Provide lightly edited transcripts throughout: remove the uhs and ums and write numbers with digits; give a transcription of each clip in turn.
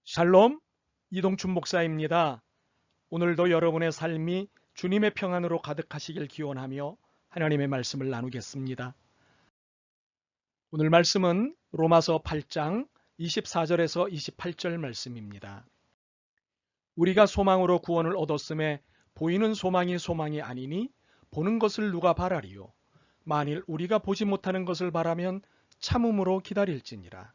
샬롬, 이동춘 목사입니다. 오늘도 여러분의 삶이 주님의 평안으로 가득하시길 기원하며 하나님의 말씀을 나누겠습니다. 오늘 말씀은 로마서 8장 24절에서 28절 말씀입니다. 우리가 소망으로 구원을 얻었음에 보이는 소망이 소망이 아니니 보는 것을 누가 바라리요. 만일 우리가 보지 못하는 것을 바라면 참음으로 기다릴지니라.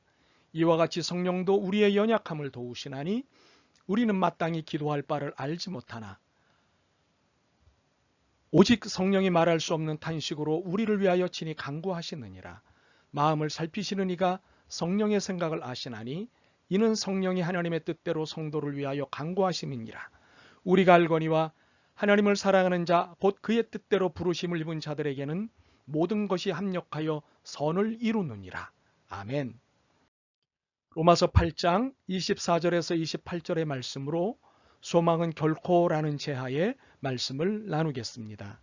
이와 같이 성령도 우리의 연약함을 도우시나니 우리는 마땅히 기도할 바를 알지 못하나 오직 성령이 말할 수 없는 탄식으로 우리를 위하여 친히 간구하시느니라. 마음을 살피시는 이가 성령의 생각을 아시나니 이는 성령이 하나님의 뜻대로 성도를 위하여 간구하심이니라. 우리가 알거니와 하나님을 사랑하는 자 곧 그의 뜻대로 부르심을 입은 자들에게는 모든 것이 합력하여 선을 이루느니라. 아멘. 로마서 8장 24절에서 28절의 말씀으로 소망은 결코라는 제하의 말씀을 나누겠습니다.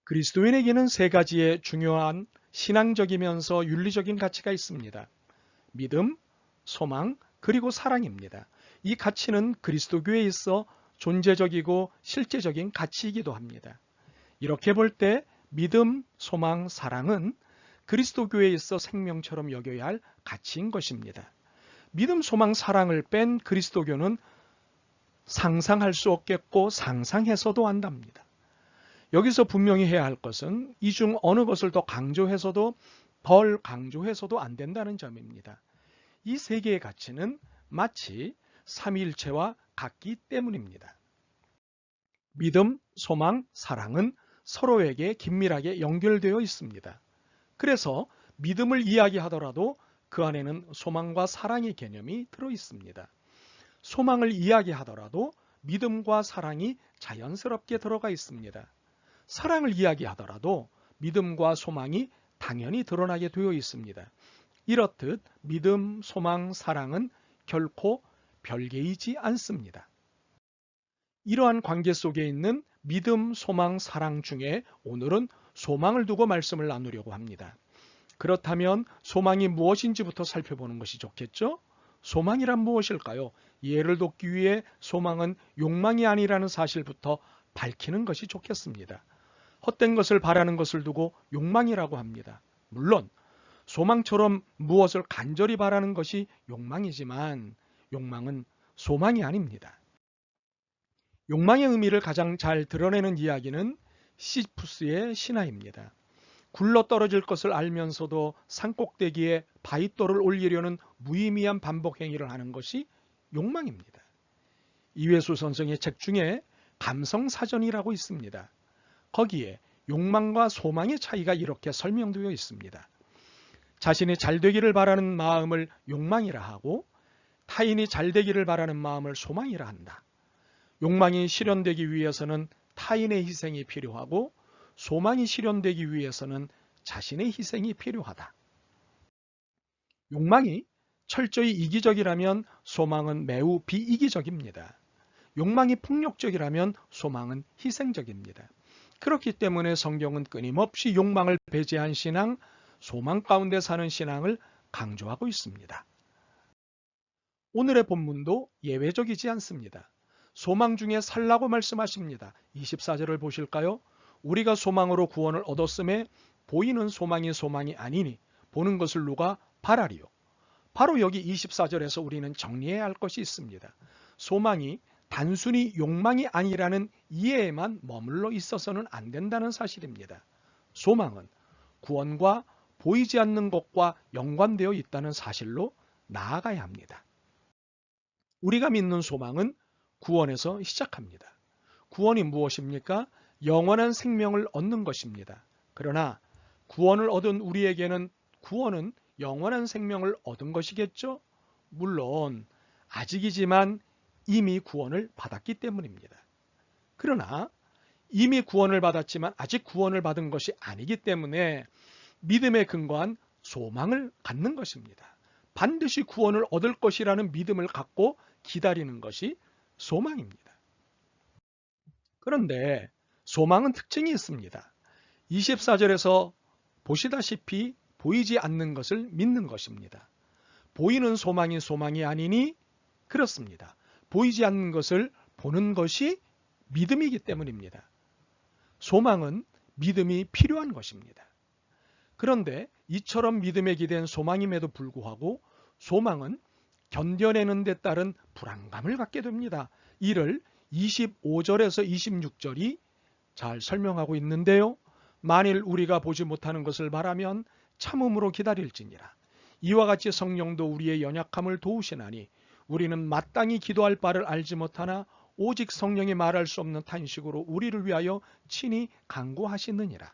그리스도인에게는 세 가지의 중요한 신앙적이면서 윤리적인 가치가 있습니다. 믿음, 소망, 그리고 사랑입니다. 이 가치는 그리스도교에 있어 존재적이고 실제적인 가치이기도 합니다. 이렇게 볼 때 믿음, 소망, 사랑은 그리스도교에 있어 생명처럼 여겨야 할 가치인 것입니다. 믿음, 소망, 사랑을 뺀 그리스도교는 상상할 수 없겠고 상상해서도 안 답니다. 여기서 분명히 해야 할 것은 이 중 어느 것을 더 강조해서도 덜 강조해서도 안 된다는 점입니다. 이 세 개의 가치는 마치 삼위일체와 같기 때문입니다. 믿음, 소망, 사랑은 서로에게 긴밀하게 연결되어 있습니다. 그래서 믿음을 이야기하더라도 그 안에는 소망과 사랑의 개념이 들어 있습니다. 소망을 이야기하더라도 믿음과 사랑이 자연스럽게 들어가 있습니다. 사랑을 이야기하더라도 믿음과 소망이 당연히 드러나게 되어 있습니다. 이렇듯 믿음, 소망, 사랑은 결코 별개이지 않습니다. 이러한 관계 속에 있는 믿음, 소망, 사랑 중에 오늘은 소망을 두고 말씀을 나누려고 합니다. 그렇다면 소망이 무엇인지부터 살펴보는 것이 좋겠죠? 소망이란 무엇일까요? 이해를 돕기 위해 소망은 욕망이 아니라는 사실부터 밝히는 것이 좋겠습니다. 헛된 것을 바라는 것을 두고 욕망이라고 합니다. 물론 소망처럼 무엇을 간절히 바라는 것이 욕망이지만 욕망은 소망이 아닙니다. 욕망의 의미를 가장 잘 드러내는 이야기는 시지푸스의 신화입니다. 굴러 떨어질 것을 알면서도 산꼭대기에 바위돌을 올리려는 무의미한 반복 행위를 하는 것이 욕망입니다. 이회수 선생의 책 중에 감성사전이라고 있습니다. 거기에 욕망과 소망의 차이가 이렇게 설명되어 있습니다. 자신이 잘되기를 바라는 마음을 욕망이라 하고 타인이 잘되기를 바라는 마음을 소망이라 한다. 욕망이 실현되기 위해서는 타인의 희생이 필요하고 소망이 실현되기 위해서는 자신의 희생이 필요하다. 욕망이 철저히 이기적이라면 소망은 매우 비이기적입니다. 욕망이 폭력적이라면 소망은 희생적입니다. 그렇기 때문에 성경은 끊임없이 욕망을 배제한 신앙, 소망 가운데 사는 신앙을 강조하고 있습니다. 오늘의 본문도 예외적이지 않습니다. 소망 중에 살라고 말씀하십니다. 24절을 보실까요? 우리가 소망으로 구원을 얻었음에 보이는 소망이 소망이 아니니 보는 것을 누가 바라리요. 바로 여기 24절에서 우리는 정리해야 할 것이 있습니다. 소망이 단순히 욕망이 아니라는 이해에만 머물러 있어서는 안 된다는 사실입니다. 소망은 구원과 보이지 않는 것과 연관되어 있다는 사실로 나아가야 합니다. 우리가 믿는 소망은 구원에서 시작합니다. 구원이 무엇입니까? 영원한 생명을 얻는 것입니다. 그러나 구원을 얻은 우리에게는 구원은 영원한 생명을 얻은 것이겠죠? 물론 아직이지만 이미 구원을 받았기 때문입니다. 그러나 이미 구원을 받았지만 아직 구원을 받은 것이 아니기 때문에 믿음에 근거한 소망을 갖는 것입니다. 반드시 구원을 얻을 것이라는 믿음을 갖고 기다리는 것이 소망입니다. 그런데 소망은 특징이 있습니다. 24절에서 보시다시피 보이지 않는 것을 믿는 것입니다. 보이는 소망이 소망이 아니니 그렇습니다. 보이지 않는 것을 보는 것이 믿음이기 때문입니다. 소망은 믿음이 필요한 것입니다. 그런데 이처럼 믿음에 기댄 소망임에도 불구하고 소망은 견뎌내는 데 따른 불안감을 갖게 됩니다. 이를 25절에서 26절이 잘 설명하고 있는데요. 만일 우리가 보지 못하는 것을 바라면 참음으로 기다릴지니라. 이와 같이 성령도 우리의 연약함을 도우시나니 우리는 마땅히 기도할 바를 알지 못하나 오직 성령이 말할 수 없는 탄식으로 우리를 위하여 친히 간구하시느니라.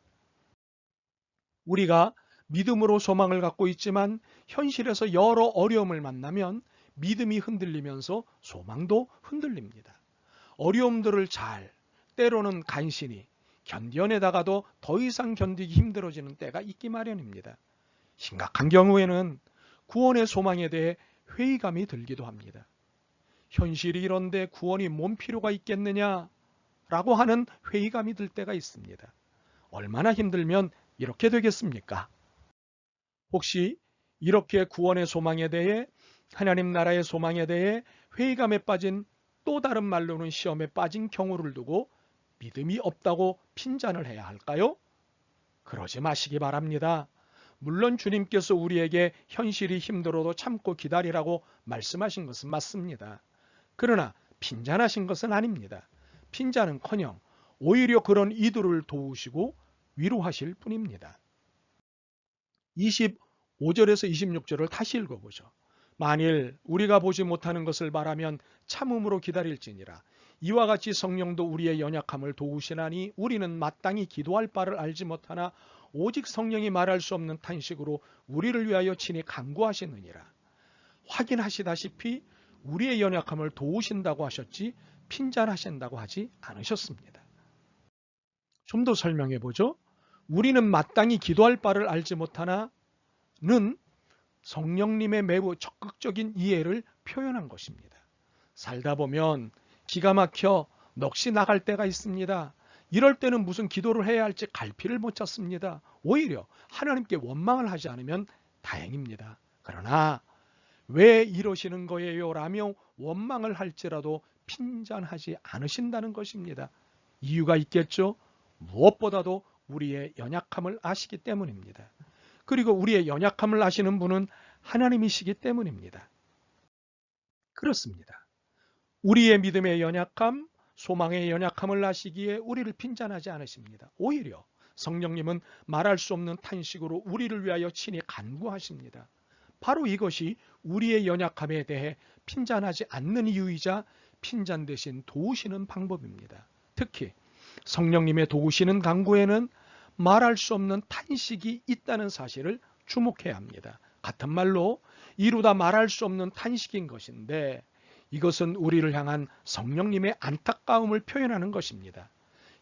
우리가 믿음으로 소망을 갖고 있지만 현실에서 여러 어려움을 만나면 믿음이 흔들리면서 소망도 흔들립니다. 어려움들을 잘, 때로는 간신히 견뎌내다가도 더 이상 견디기 힘들어지는 때가 있기 마련입니다. 심각한 경우에는 구원의 소망에 대해 회의감이 들기도 합니다. 현실이 이런데 구원이 뭔 필요가 있겠느냐라고 하는 회의감이 들 때가 있습니다. 얼마나 힘들면 이렇게 되겠습니까? 혹시 이렇게 구원의 소망에 대해, 하나님 나라의 소망에 대해 회의감에 빠진, 또 다른 말로는 시험에 빠진 경우를 두고 믿음이 없다고 핀잔을 해야 할까요? 그러지 마시기 바랍니다. 물론 주님께서 우리에게 현실이 힘들어도 참고 기다리라고 말씀하신 것은 맞습니다. 그러나 핀잔하신 것은 아닙니다. 핀잔은커녕 오히려 그런 이들을 도우시고 위로하실 뿐입니다. 25절에서 26절을 다시 읽어보죠. 만일 우리가 보지 못하는 것을 바라면 참음으로 기다릴지니라. 이와 같이 성령도 우리의 연약함을 도우시나니 우리는 마땅히 기도할 바를 알지 못하나 오직 성령이 말할 수 없는 탄식으로 우리를 위하여 친히 간구하시느니라. 확인하시다시피 우리의 연약함을 도우신다고 하셨지 핀잔하신다고 하지 않으셨습니다. 좀 더 설명해 보죠. 우리는 마땅히 기도할 바를 알지 못하나는 성령님의 매우 적극적인 이해를 표현한 것입니다. 살다 보면 기가 막혀 넋이 나갈 때가 있습니다. 이럴 때는 무슨 기도를 해야 할지 갈피를 못 찾습니다. 오히려 하나님께 원망을 하지 않으면 다행입니다. 그러나 왜 이러시는 거예요? 라며 원망을 할지라도 핀잔하지 않으신다는 것입니다. 이유가 있겠죠? 무엇보다도 우리의 연약함을 아시기 때문입니다. 그리고 우리의 연약함을 아시는 분은 하나님이시기 때문입니다. 그렇습니다. 우리의 믿음의 연약함, 소망의 연약함을 아시기에 우리를 핀잔하지 않으십니다. 오히려 성령님은 말할 수 없는 탄식으로 우리를 위하여 친히 간구하십니다. 바로 이것이 우리의 연약함에 대해 핀잔하지 않는 이유이자 핀잔 대신 도우시는 방법입니다. 특히 성령님의 도우시는 간구에는 말할 수 없는 탄식이 있다는 사실을 주목해야 합니다. 같은 말로 이루다 말할 수 없는 탄식인 것인데 이것은 우리를 향한 성령님의 안타까움을 표현하는 것입니다.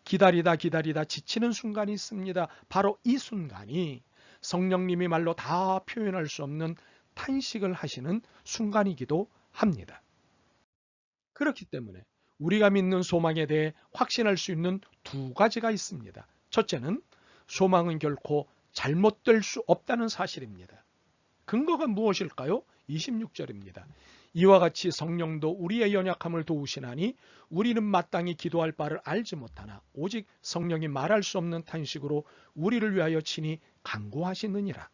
기다리다 지치는 순간이 있습니다. 바로 이 순간이 성령님이 말로 다 표현할 수 없는 탄식을 하시는 순간이기도 합니다. 그렇기 때문에 우리가 믿는 소망에 대해 확신할 수 있는 두 가지가 있습니다. 첫째는 소망은 결코 잘못될 수 없다는 사실입니다. 근거가 무엇일까요? 26절입니다. 이와 같이 성령도 우리의 연약함을 도우시나니 우리는 마땅히 기도할 바를 알지 못하나 오직 성령이 말할 수 없는 탄식으로 우리를 위하여 친히 간구하시느니라.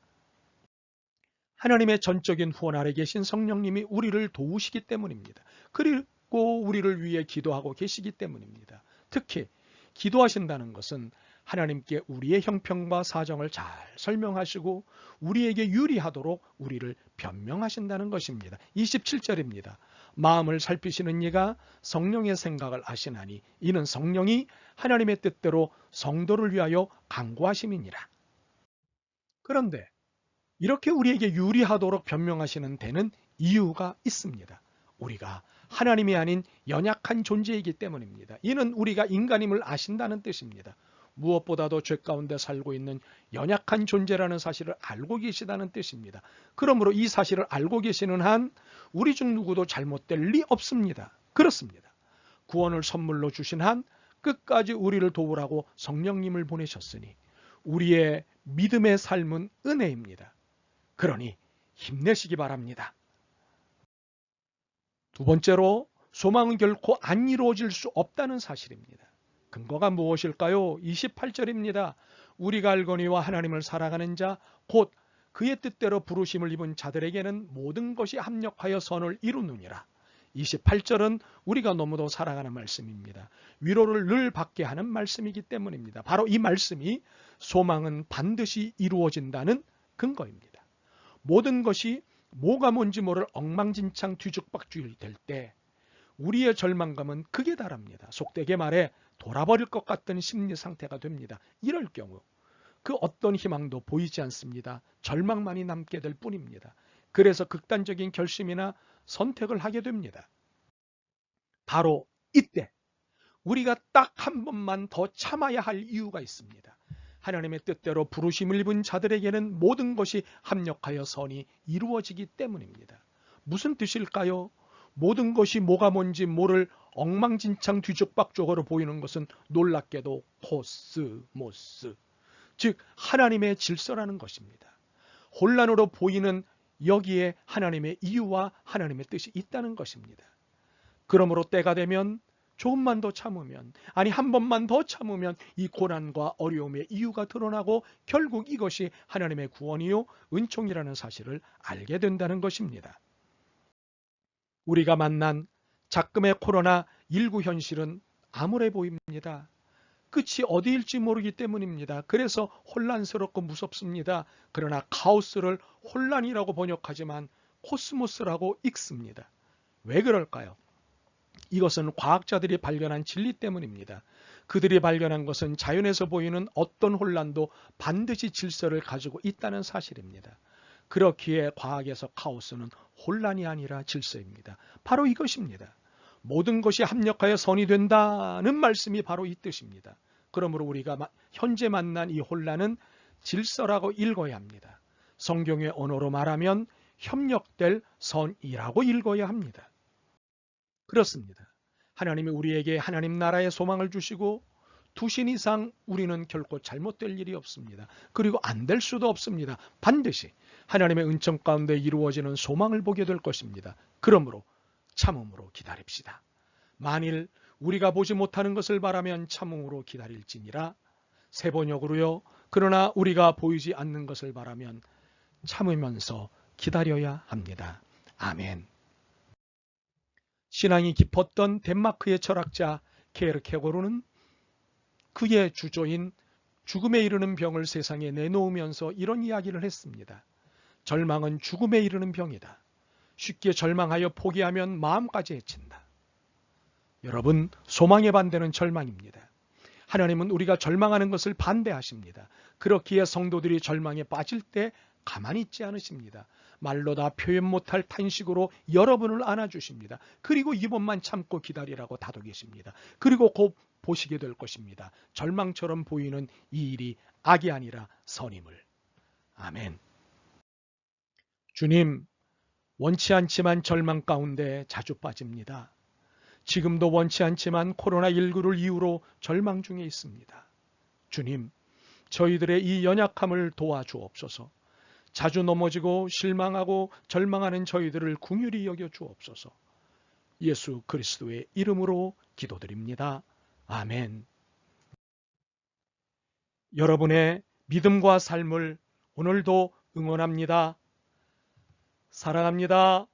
하나님의 전적인 후원 아래 계신 성령님이 우리를 도우시기 때문입니다. 그리고 우리를 위해 기도하고 계시기 때문입니다. 특히 기도하신다는 것은 하나님께 우리의 형편과 사정을 잘 설명하시고 우리에게 유리하도록 우리를 변명하신다는 것입니다. 27절입니다. 마음을 살피시는 이가 성령의 생각을 아시나니 이는 성령이 하나님의 뜻대로 성도를 위하여 간구하심이니라. 그런데 이렇게 우리에게 유리하도록 변명하시는 데는 이유가 있습니다. 우리가 하나님이 아닌 연약한 존재이기 때문입니다. 이는 우리가 인간임을 아신다는 뜻입니다. 무엇보다도 죄 가운데 살고 있는 연약한 존재라는 사실을 알고 계시다는 뜻입니다. 그러므로 이 사실을 알고 계시는 한 우리 중 누구도 잘못될 리 없습니다. 그렇습니다. 구원을 선물로 주신 한 끝까지 우리를 도우라고 성령님을 보내셨으니 우리의 믿음의 삶은 은혜입니다. 그러니 힘내시기 바랍니다. 두 번째로 소망은 결코 안 이루어질 수 없다는 사실입니다. 근거가 무엇일까요? 28절입니다. 우리가 알거니와 하나님을 사랑하는 자 곧 그의 뜻대로 부르심을 입은 자들에게는 모든 것이 합력하여 선을 이루느니라. 28절은 우리가 너무도 사랑하는 말씀입니다. 위로를 늘 받게 하는 말씀이기 때문입니다. 바로 이 말씀이 소망은 반드시 이루어진다는 근거입니다. 모든 것이 뭐가 뭔지 모를 엉망진창 뒤죽박죽이 될 때 우리의 절망감은 극에 달합니다. 속되게 말해 돌아버릴 것 같은 심리 상태가 됩니다. 이럴 경우 그 어떤 희망도 보이지 않습니다. 절망만이 남게 될 뿐입니다. 그래서 극단적인 결심이나 선택을 하게 됩니다. 바로 이때 우리가 딱 한 번만 더 참아야 할 이유가 있습니다. 하나님의 뜻대로 부르심을 입은 자들에게는 모든 것이 합력하여 선이 이루어지기 때문입니다. 무슨 뜻일까요? 모든 것이 뭐가 뭔지 모를 엉망진창 뒤죽박죽으로 보이는 것은 놀랍게도 코스모스, 즉 하나님의 질서라는 것입니다. 혼란으로 보이는 여기에 하나님의 이유와 하나님의 뜻이 있다는 것입니다. 그러므로 때가 되면 조금만 더 참으면, 아니 한 번만 더 참으면 이 고난과 어려움의 이유가 드러나고 결국 이것이 하나님의 구원이요 은총이라는 사실을 알게 된다는 것입니다. 우리가 만난 작금의 코로나19 현실은 암울해 보입니다. 끝이 어디일지 모르기 때문입니다. 그래서 혼란스럽고 무섭습니다. 그러나 카오스를 혼란이라고 번역하지만 코스모스라고 읽습니다. 왜 그럴까요? 이것은 과학자들이 발견한 진리 때문입니다. 그들이 발견한 것은 자연에서 보이는 어떤 혼란도 반드시 질서를 가지고 있다는 사실입니다. 그렇기에 과학에서 카오스는 혼란이 아니라 질서입니다. 바로 이것입니다. 모든 것이 합력하여 선이 된다는 말씀이 바로 이 뜻입니다. 그러므로 우리가 현재 만난 이 혼란은 질서라고 읽어야 합니다. 성경의 언어로 말하면 협력될 선이라고 읽어야 합니다. 그렇습니다. 하나님이 우리에게 하나님 나라의 소망을 주시고 두신 이상 우리는 결코 잘못될 일이 없습니다. 그리고 안 될 수도 없습니다. 반드시 하나님의 은총 가운데 이루어지는 소망을 보게 될 것입니다. 그러므로 참음으로 기다립시다. 만일 우리가 보지 못하는 것을 바라면 참음으로 기다릴지니라. 세 번역으로요. 그러나 우리가 보이지 않는 것을 바라면 참으면서 기다려야 합니다. 아멘. 신앙이 깊었던 덴마크의 철학자 케르케고르는 그의 주조인 죽음에 이르는 병을 세상에 내놓으면서 이런 이야기를 했습니다. 절망은 죽음에 이르는 병이다. 쉽게 절망하여 포기하면 마음까지 해친다. 여러분, 소망의 반대는 절망입니다. 하나님은 우리가 절망하는 것을 반대하십니다. 그렇기에 성도들이 절망에 빠질 때 가만히 있지 않으십니다. 말로 다 표현 못할 탄식으로 여러분을 안아주십니다. 그리고 이번만 참고 기다리라고 다독이십니다. 그리고 곧 보시게 될 것입니다. 절망처럼 보이는 이 일이 악이 아니라 선임을. 아멘. 주님, 원치 않지만 절망 가운데 자주 빠집니다. 지금도 원치 않지만 코로나19를 이유로 절망 중에 있습니다. 주님, 저희들의 이 연약함을 도와주옵소서. 자주 넘어지고 실망하고 절망하는 저희들을 긍휼히 여겨 주옵소서. 예수 그리스도의 이름으로 기도드립니다. 아멘. 여러분의 믿음과 삶을 오늘도 응원합니다. 사랑합니다.